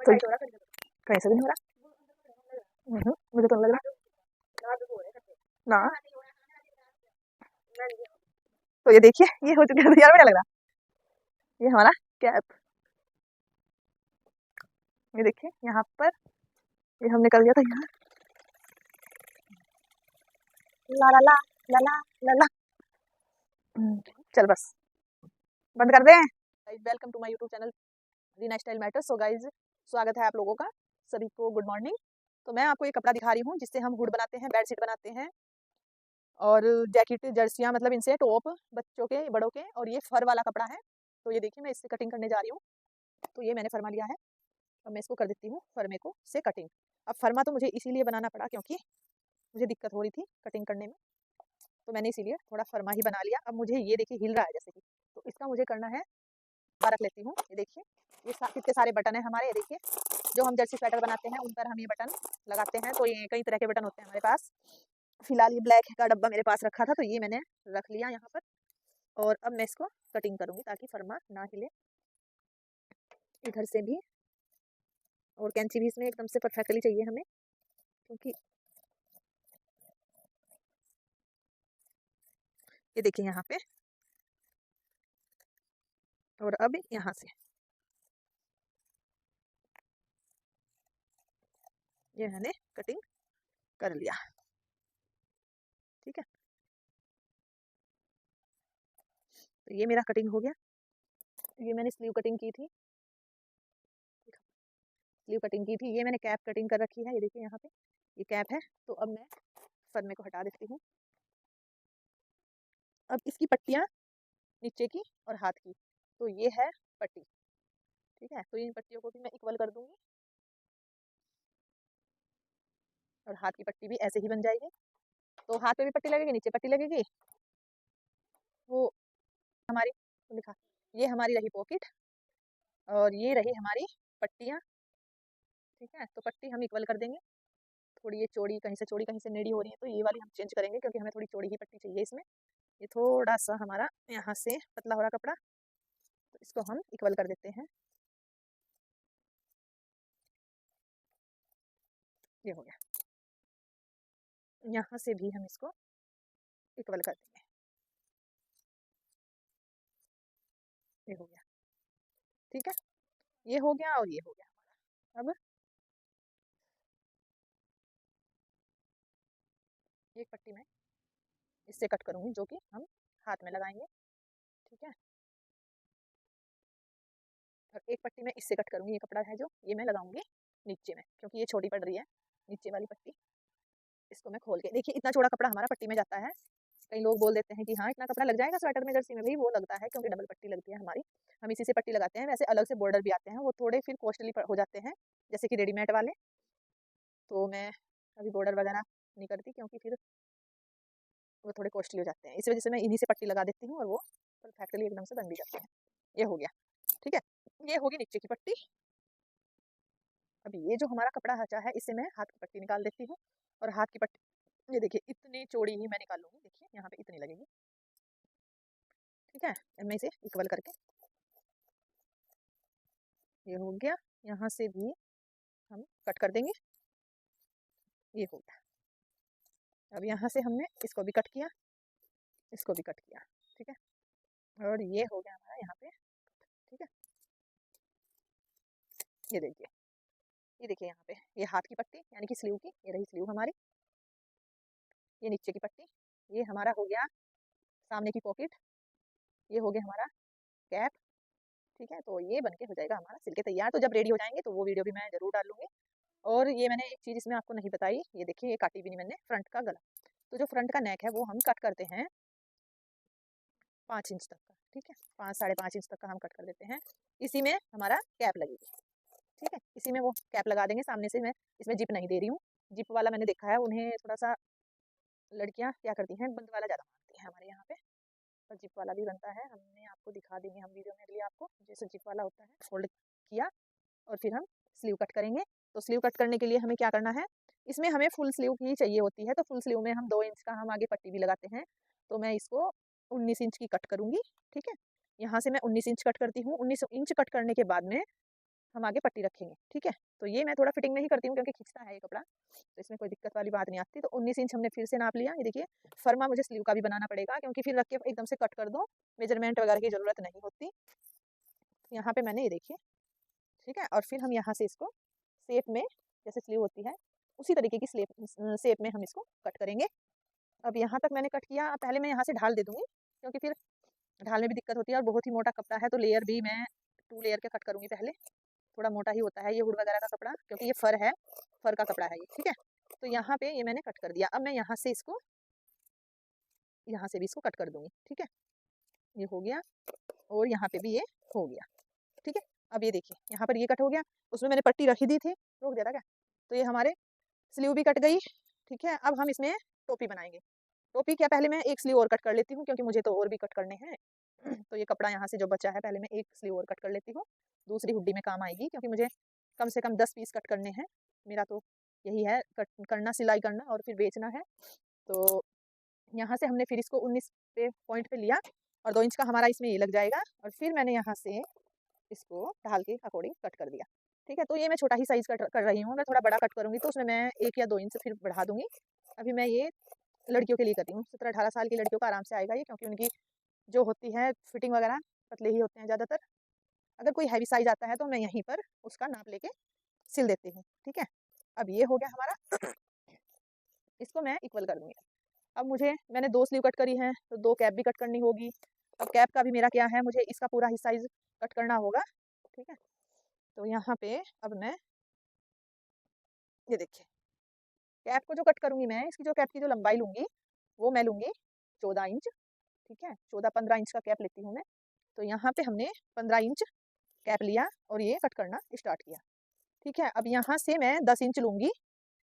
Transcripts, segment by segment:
तो कहीं से भी नहीं हो रहा। मुझे तो नहीं लग रहा ना। तो ये देखिए ये हो चुका है, यार बढ़िया लग रहा। ये हमारा कैप, ये देखिए यहाँ पर ये हम निकल गया था यहाँ। ला ला ला ला ला ला ला। चल बस बंद कर दे। Welcome to my YouTube channel Reena style matters. So guys स्वागत है आप लोगों का, सभी को गुड मॉर्निंग। तो मैं आपको ये कपड़ा दिखा रही हूँ जिससे हम हुड बनाते हैं, बेडशीट बनाते हैं और जैकेट जर्सियाँ, मतलब इनसे टॉप बच्चों के बड़ों के। और ये फर वाला कपड़ा है। तो ये देखिए मैं इससे कटिंग करने जा रही हूँ। तो ये मैंने फरमा लिया है, अब मैं इसको कर देती हूँ फरमे को से कटिंग। अब फरमा तो मुझे इसीलिए बनाना पड़ा क्योंकि मुझे दिक्कत हो रही थी कटिंग करने में, तो मैंने इसीलिए थोड़ा फरमा ही बना लिया। अब मुझे ये देखिए हिल रहा है जैसे कि, तो इसका मुझे करना है, रख लेती हूँ। ये देखिए ये कितने सारे बटन है हमारे। ये देखिए जो हम जर्सी स्वेटर बनाते हैं उन पर हम ये बटन लगाते हैं। तो ये कई तरह के बटन होते हैं हमारे पास। फिलहाल ये ब्लैक का डब्बा मेरे पास रखा था, तो ये मैंने रख लिया यहाँ पर। और अब मैं इसको कटिंग करूँगी ताकि फरमा ना हिले इधर से भी। और कैंची भी इसमें एकदम से परफेक्टली चाहिए हमें, क्योंकि ये देखिए यहाँ पे। और अब यहाँ से ये मैंने कटिंग कर लिया, ठीक है। तो ये मेरा कटिंग हो गया। ये मैंने स्लीव कटिंग की थी, स्लीव कटिंग की थी। ये मैंने कैप कटिंग कर रखी है, ये देखिए यहाँ पे ये कैप है। तो अब मैं फरमे को हटा देती हूँ। अब इसकी पट्टियाँ नीचे की और हाथ की, तो ये है पट्टी, ठीक है। तो इन पट्टियों को भी मैं इक्वल कर दूंगी और हाथ की पट्टी भी ऐसे ही बन जाएगी। तो हाथ पे भी पट्टी लगेगी, नीचे पट्टी लगेगी। वो हमारी लिखा, ये हमारी रही पॉकेट और ये रही हमारी पट्टियाँ, ठीक है। तो पट्टी हम इक्वल कर देंगे। थोड़ी ये चौड़ी, कहीं से चौड़ी कहीं से टेढ़ी हो रही है, तो ये वाली हम चेंज करेंगे क्योंकि हमें थोड़ी चौड़ी ही पट्टी चाहिए इसमें। ये थोड़ा सा हमारा यहाँ से पतला हो रहा कपड़ा, तो इसको हम इक्वल कर देते हैं। ये हो गया। यहाँ से भी हम इसको इक्वल कर देंगे। ये हो गया, ठीक है। ये हो गया और ये हो गया हमारा। अब एक पट्टी में इससे कट करूंगी जो कि हम हाथ में लगाएंगे, ठीक है। और एक पट्टी में इससे कट करूंगी, ये कपड़ा है जो ये मैं लगाऊंगी नीचे में, क्योंकि ये छोटी पड़ रही है नीचे वाली पट्टी। इसको मैं खोल के देखिए, इतना चौड़ा कपड़ा हमारा पट्टी में जाता है। कई लोग बोल देते हैं कि हाँ इतना कपड़ा लग जाएगा स्वेटर में, जर्सी में भी वो लगता है क्योंकि डबल पट्टी लगती है हमारी। हम इसी से पट्टी लगाते हैं। वैसे अलग से बॉर्डर भी आते हैं, वो थोड़े फिर कॉस्टली हो जाते हैं, जैसे कि रेडीमेड वाले। तो मैं अभी बॉर्डर वगैरह नहीं करती क्योंकि फिर वो थोड़े कॉस्टली हो जाते हैं। इस वजह से मैं इन्हीं से पट्टी लगा देती हूँ और वो परफेक्टली एकदम से बन भी जाते हैं। ये हो गया, ठीक है। ये होगी नीचे की पट्टी। अभी ये जो हमारा कपड़ा हचा है इससे मैं हाथ की पट्टी निकाल देती हूँ। और हाथ की पट्टी ये देखिए इतनी चौड़ी ही मैं निकालूंगी, देखिए यहाँ पे इतनी लगेगी, ठीक है। मैं इसे इक्वल करके ये हो गया। यहाँ से भी हम कट कर देंगे। ये हो गया। अब यहाँ से हमने इसको भी कट किया, इसको भी कट किया, ठीक है। और ये हो गया हमारा यहाँ पे, ठीक है। ये देखिए, ये देखिए यहाँ पे ये हाथ की पट्टी यानी कि स्लीव की, ये रही स्लीव हमारी। ये नीचे की पट्टी, ये हमारा हो गया सामने की पॉकेट। ये हो गया हमारा कैप, ठीक है। तो ये बन के हो जाएगा हमारा सिल के तैयार। तो जब रेडी हो जाएंगे तो वो वीडियो भी मैं जरूर डालूंगी। और ये मैंने एक चीज़ इसमें आपको नहीं बताई, ये देखिए ये काटी भी नहीं मैंने फ्रंट का गला। तो जो फ्रंट का नेक है वो हम कट करते हैं 5 इंच तक का, ठीक है। 5 साढ़े 5 इंच तक का हम कट कर देते हैं। इसी में हमारा कैप लगेगी, ठीक है। इसी में वो कैप लगा देंगे। सामने से मैं इसमें जिप नहीं दे रही हूँ। जिप वाला मैंने देखा है, उन्हें थोड़ा सा लड़कियाँ क्या करती हैं, बंद वाला ज़्यादा मांगती हैं हमारे यहाँ पे। और जिप वाला भी बनता है, हमने आपको दिखा देंगे हम वीडियो में अगली आपको। जैसे जिप वाला होता है, फोल्ड किया और फिर हम स्लीव कट करेंगे। तो स्लीव कट करने के लिए हमें क्या करना है, इसमें हमें फुल स्लीव ही चाहिए होती है। तो फुल स्लीव में हम 2 इंच का हम आगे पट्टी भी लगाते हैं। तो मैं इसको 19 इंच की कट करूँगी, ठीक है। यहाँ से मैं 19 इंच कट करती हूँ। 19 इंच कट करने के बाद में हम आगे पट्टी रखेंगे। ठीक है, तो ये मैं थोड़ा फिटिंग में ही करती हूँ क्योंकि खिंचता है ये कपड़ा, तो इसमें कोई दिक्कत वाली बात नहीं आती। तो 19 इंच हमने फिर से नाप लिया। ये देखिए, फर्मा मुझे स्लीव का भी बनाना पड़ेगा क्योंकि फिर रख के एकदम से कट कर दो, मेजरमेंट वगैरह की ज़रूरत नहीं होती। यहाँ पे मैंने ये देखिए, ठीक है, और फिर हम यहाँ से इसको शेप में, जैसे स्लीव होती है उसी तरीके की शेप में हम इसको कट करेंगे। अब यहाँ तक मैंने कट किया, पहले मैं यहाँ से ढाल दे दूँगी क्योंकि फिर ढालने में भी दिक्कत होती है और बहुत ही मोटा कपड़ा है, तो लेयर भी मैं 2 लेयर के कट करूँगी पहले। थोड़ा मोटा ही होता है ये हुड वगैरह का कपड़ा क्योंकि ये फर है, फर का कपड़ा है ये। ठीक है, तो यहाँ पे ये मैंने कट कर दिया। अब मैं यहाँ से इसको, यहाँ से भी इसको कट कर दूँगी। ठीक है, ये हो गया और यहाँ पे भी ये हो गया। ठीक है, अब ये देखिए यहाँ पर ये कट हो गया, उसमें मैंने पट्टी रखी दी थी, रोक दिया था क्या? तो ये हमारे स्लीव भी कट गई। ठीक है, अब हम इसमें टोपी बनाएँगे। टोपी क्या, पहले मैं एक स्लीव और कट कर लेती हूँ क्योंकि मुझे तो और भी कट करने हैं। तो ये कपड़ा यहाँ से जो बचा है, पहले मैं एक स्लीव और कट कर लेती हूँ, दूसरी हुड्डी में काम आएगी क्योंकि मुझे कम से कम 10 पीस कट करने हैं। मेरा तो यही है, कट करना, सिलाई करना और फिर बेचना है। तो यहाँ से हमने फिर इसको 19 पे पॉइंट पे लिया और 2 इंच का हमारा इसमें ये लग जाएगा और फिर मैंने यहाँ से इसको ढाल के अकॉर्डिंग कट कर दिया। ठीक है, तो ये मैं छोटा ही साइज़ कट कर रही हूँ, मैं थोड़ा बड़ा कट करूँगी तो उसमें मैं 1 या 2 इंच फिर बढ़ा दूँगी। अभी मैं ये लड़कियों के लिए कर रही हूँ, 17-18 साल की लड़कियों को आराम से आएगा ये, क्योंकि उनकी जो होती है फिटिंग वगैरह पतले ही होते हैं ज़्यादातर। अगर कोई हैवी साइज़ आता है तो मैं यहीं पर उसका नाप लेके सिल देती हूँ। ठीक है, अब ये हो गया हमारा। इसको मैं इक्वल कर दूँगी। अब मैंने 2 स्लीव कट करी हैं, तो 2 कैप भी कट करनी होगी। अब कैप का भी मेरा क्या है, मुझे इसका पूरा ही साइज़ कट करना होगा। ठीक है, तो यहाँ पे अब मैं, ये देखिए, कैप को जो कट करूँगी मैं, इसकी जो कैप की जो लंबाई लूँगी, वो मैं लूँगी 14 इंच। ठीक है, 14-15 इंच का कैप लेती हूँ मैं। तो यहाँ पे हमने 15 इंच कैप लिया और ये कट करना स्टार्ट किया। ठीक है, अब यहाँ से मैं 10 इंच लूँगी,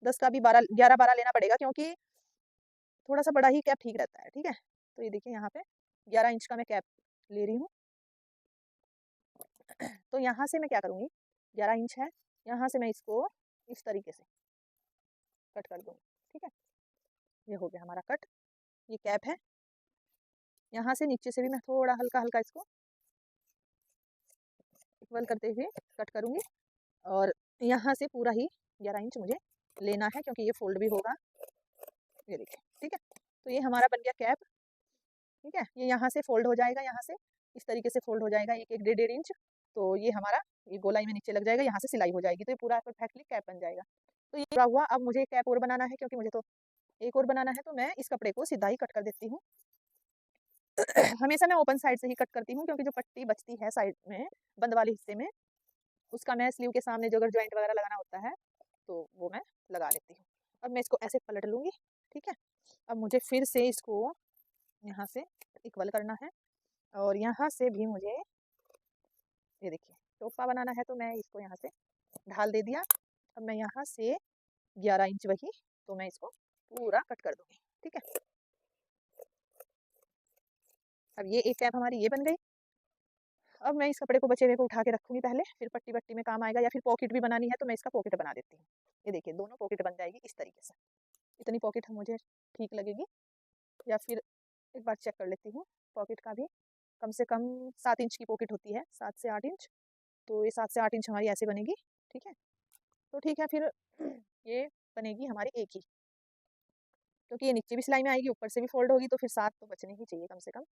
10 का भी 11-12 लेना पड़ेगा क्योंकि थोड़ा-सा बड़ा ही कैप ठीक रहता है। ठीक है, तो ये देखिए यहाँ पे 11 इंच का मैं कैप ले रही हूँ। तो यहाँ से मैं क्या करूँगी, 11 इंच है, यहाँ से मैं इसको इस तरीके से कट कर दूँगी। ठीक है, ये हो गया हमारा कट, ये कैप है। यहाँ से नीचे से भी मैं थोड़ा हल्का-हल्का इसको इक्वल करते हुए कट करूँगी और यहाँ से पूरा ही 11 इंच मुझे लेना है क्योंकि ये फ़ोल्ड भी होगा। ये देखिए, ठीक है, तो ये हमारा बन गया कैप। ठीक है, ये यहाँ से फ़ोल्ड हो जाएगा, यहाँ से इस तरीके से फ़ोल्ड हो जाएगा 1-1, 1.5 इंच। तो ये हमारा, ये गोलाई में नीचे लग जाएगा, यहाँ से सिलाई हो जाएगी, तो ये पूरा परफेक्टली कैप बन जाएगा। तो ये पूरा हुआ। अब मुझे एक कैप और बनाना है क्योंकि मुझे तो एक और बनाना है, तो मैं इस कपड़े को सीधा ही कट कर देती हूँ। हमेशा मैं ओपन साइड से ही कट करती हूँ क्योंकि जो पट्टी बचती है साइड में, बंद वाले हिस्से में, उसका मैं स्लीव के सामने जो अगर जॉइंट वगैरह लगाना होता है, तो वो मैं लगा लेती हूँ। अब मैं इसको ऐसे पलट लूँगी। ठीक है, अब मुझे फिर से इसको यहाँ से इक्वल करना है और यहाँ से भी मुझे, ये देखिए, टोपा बनाना है, तो मैं इसको यहाँ से ढाल दे दिया। अब मैं यहाँ से 11 इंच वही, तो मैं इसको पूरा कट कर दूँगी। ठीक है, अब ये एक कैप हमारी ये बन गई। अब मैं इस कपड़े को बचे हुए को उठा के रखूँगी पहले, फिर पट्टी-वट्टी में काम आएगा, या फिर पॉकेट भी बनानी है तो मैं इसका पॉकेट बना देती हूँ। ये देखिए, दोनों पॉकेट बन जाएगी इस तरीके से। इतनी पॉकेट मुझे ठीक लगेगी, या फिर एक बार चेक कर लेती हूँ पॉकेट का भी। कम से कम 7 इंच की पॉकेट होती है, 7 से 8 इंच। तो ये 7 से 8 इंच हमारी ऐसे बनेगी। ठीक है, तो ठीक है, फिर ये बनेगी हमारी एक ही, क्योंकि ये नीचे भी सिलाई में आएगी, ऊपर से भी फ़ोल्ड होगी, तो फिर 7 तो बचने ही चाहिए कम से कम।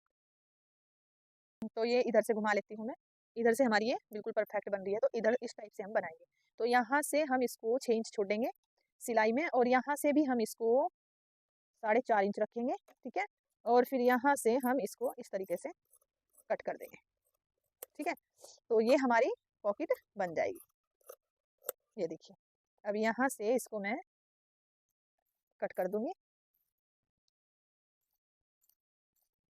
तो ये इधर से घुमा लेती हूँ मैं, इधर से हमारी ये बिल्कुल परफेक्ट बन रही है, तो इधर इस टाइप से हम बनाएँगे। तो यहाँ से हम इसको 6 इंच छोड़ देंगे सिलाई में और यहाँ से भी हम इसको 4.5 इंच रखेंगे। ठीक है, और फिर यहाँ से हम इसको इस तरीके से कट कर देंगे। ठीक है, तो ये हमारी पॉकेट बन जाएगी। ये देखिए, अब यहाँ से इसको मैं कट कर दूँगी,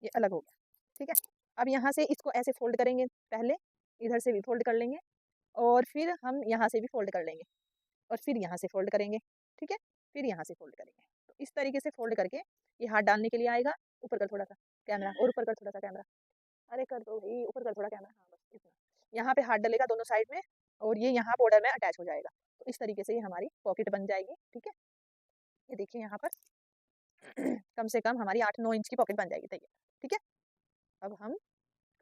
ये अलग हो गया। ठीक है, अब यहाँ से इसको ऐसे फ़ोल्ड करेंगे पहले, इधर से भी फ़ोल्ड कर लेंगे और फिर हम यहाँ से भी फ़ोल्ड कर लेंगे और फिर यहाँ से फ़ोल्ड करेंगे। ठीक है, फिर यहाँ से फ़ोल्ड करेंगे। तो इस तरीके से फ़ोल्ड करके ये हाथ डालने के लिए आएगा। ऊपर कर थोड़ा-सा कैमरा, और ऊपर कर थोड़ा-सा कैमरा। अरे कर दो भई, ऊपर कर थोड़ा कैमरा, हाँ बस इतना। यहाँ पे हाथ डलेगा दोनों साइड में और ये यहाँ बॉर्डर में अटैच हो जाएगा। तो इस तरीके से ये हमारी पॉकेट बन जाएगी। ठीक है, ये देखिए यहाँ पर कम से कम हमारी 8-9 इंच की पॉकेट बन जाएगी तैयार। ठीक है, अब हम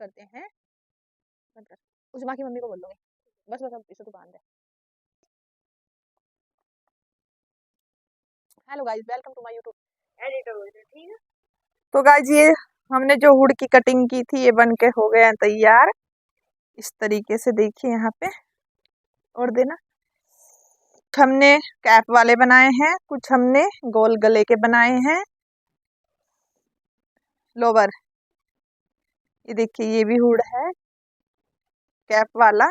करते हैं, बंद कर, उज़मा की मम्मी को बोल दूँगी। बस बस अब इसे तो बांध दे। Hello guys, welcome to my YouTube editor हो गया, ठीक है। तो गाइस ये हमने जो हुड की कटिंग की थी ये बन के हो गया तैयार। इस तरीके से देखिए यहाँ पे और देना। कुछ हमने कैप वाले बनाए हैं, कुछ हमने गोल गले के बनाए हैं लोवर। ये देखिए ये भी हुड है कैप वाला।